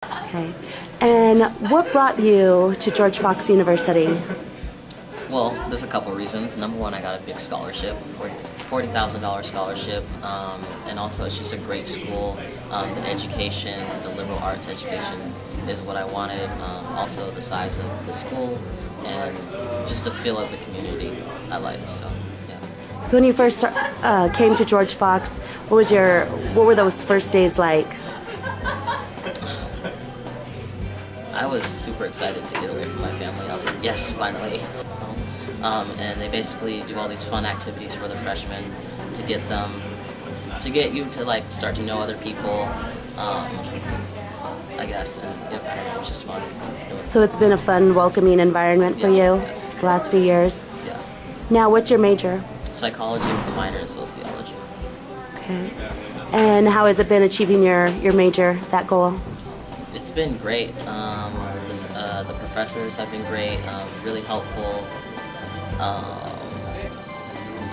Okay. And what brought you to George Fox University? Well, there's a couple reasons. Number one, I got a big scholarship, $40,000 scholarship, and also it's just a great school. The education, the liberal arts education is what I wanted. Also the size of the school and just the feel of the community I like. So, yeah. So when you first came to George Fox, what were those first days like? I was super excited to get away from my family. I was like, yes, finally. And they basically do all these fun activities for the freshmen to get you to like start to know other people, I guess, and it was just fun. So it's been a fun, welcoming environment for you Yes. the last few years? Yeah. Now, what's your major? Psychology with a minor in sociology. Okay. And how has it been achieving your major, that goal? It's been great. The professors have been great, really helpful.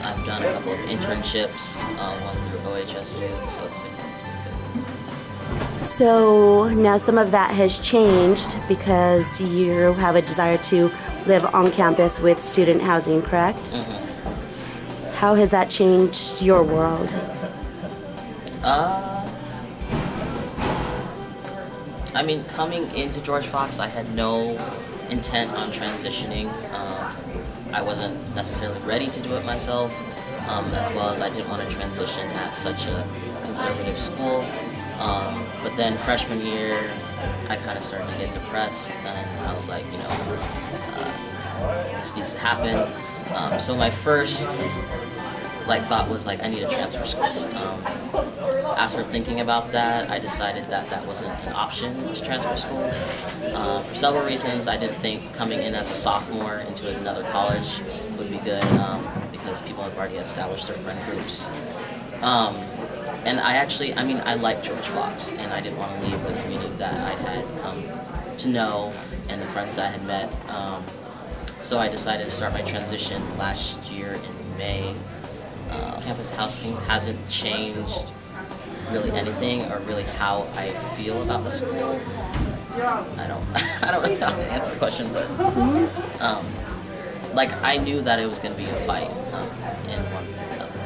I've done a couple of internships, one through OHSU, so it's been good. So now some of that has changed because you have a desire to live on campus with student housing, correct? Mm-hmm. How has that changed your world? I mean, coming into George Fox, I had no intent on transitioning. I wasn't necessarily ready to do it myself, as well as I didn't want to transition at such a conservative school. But then freshman year, I kind of started to get depressed, and I was like, this needs to happen. So my first thought was I need to transfer schools. After thinking about that, I decided that wasn't an option to transfer schools. For several reasons, I didn't think coming in as a sophomore into another college would be good because people have already established their friend groups. And I like George Fox, and I didn't want to leave the community that I had come to know and the friends that I had met. So I decided to start my transition last year in May. Campus housing hasn't changed really anything or really how I feel about the school. I don't really know how to answer the question, but I knew that it was going to be a fight in one way or another.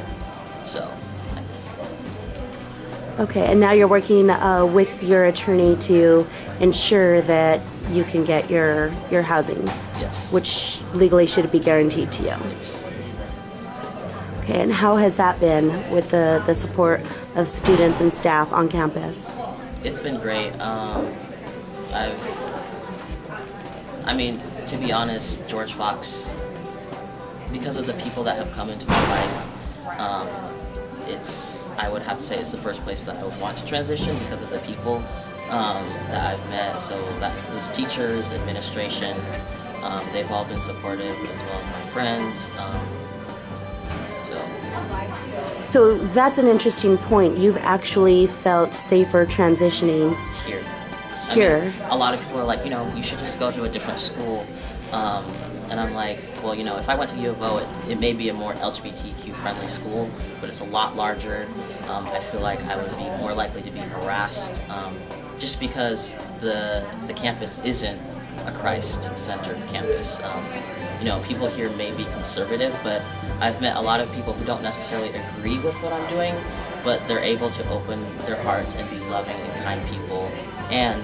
So I guess. Okay, and now you're working with your attorney to ensure that you can get your housing, Yes. which legally should be guaranteed to you. Yes. Okay, and how has that been with the support of students and staff on campus? It's been great. To be honest, George Fox, because of the people that have come into my life, I would have to say it's the first place that I would want to transition because of the people that I've met. So that includes teachers, administration. They've all been supportive, as well as my friends. So that's an interesting point. You've actually felt safer transitioning Here. here. A lot of people are like, you should just go to a different school. And I'm like, well, if I went to U of O, it may be a more LGBTQ friendly school, but it's a lot larger. I feel like I would be more likely to be harassed just because the campus isn't a Christ-centered campus. People here may be conservative, but I've met a lot of people who don't necessarily agree with what I'm doing, but they're able to open their hearts and be loving and kind people, and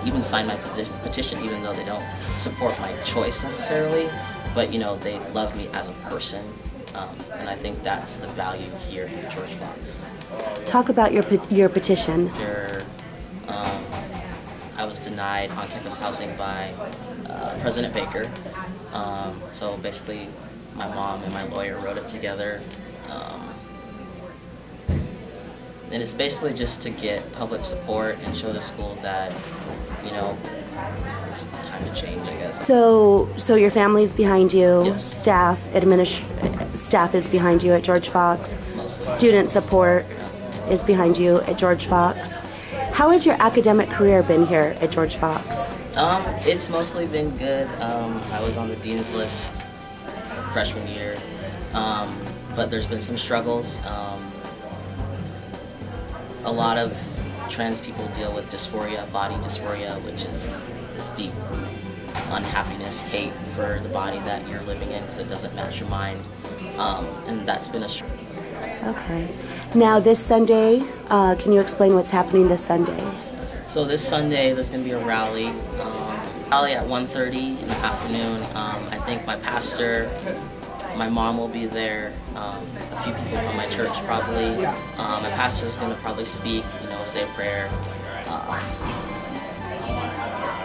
even sign my petition, even though they don't support my choice necessarily, but they love me as a person, and I think that's the value here at George Fox. Talk about your petition. I was denied on-campus housing by President Baker. So basically, my mom and my lawyer wrote it together. And it's basically just to get public support and show the school that, it's time to change, I guess. So your family's behind you. Yes. Staff is behind you at George Fox. Mostly. Student support is behind you at George Fox. How has your academic career been here at George Fox? It's mostly been good. I was on the dean's list freshman year, but there's been some struggles. A lot of trans people deal with dysphoria, body dysphoria, which is this deep unhappiness, hate for the body that you're living in because it doesn't match your mind. And that's been a struggle. Okay. Now this Sunday, can you explain what's happening this Sunday? So this Sunday, there's going to be a rally at 1:30 in the afternoon. I think my pastor, my mom will be there, a few people from my church probably. My pastor is going to probably speak, say a prayer.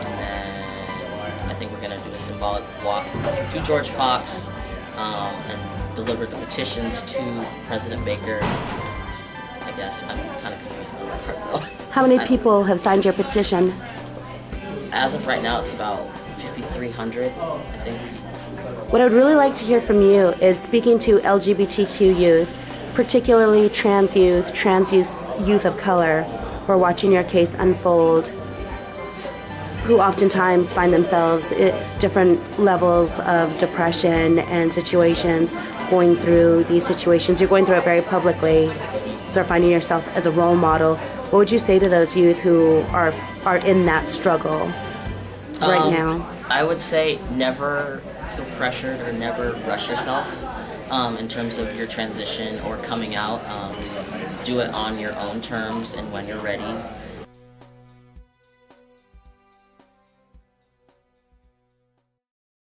And then I think we're going to do a symbolic walk to George Fox and deliver the petitions to President Baker. I guess I'm kind of confused by that part though. How many people have signed your petition? As of right now, it's about 5,300, I think. What I would really like to hear from you is speaking to LGBTQ youth, particularly trans youth of color, who are watching your case unfold, who oftentimes find themselves at different levels of depression and situations, going through these situations. You're going through it very publicly, so finding yourself as a role model. What would you say to those youth who are in that struggle right now? I would say never feel pressured or never rush yourself in terms of your transition or coming out. Do it on your own terms and when you're ready.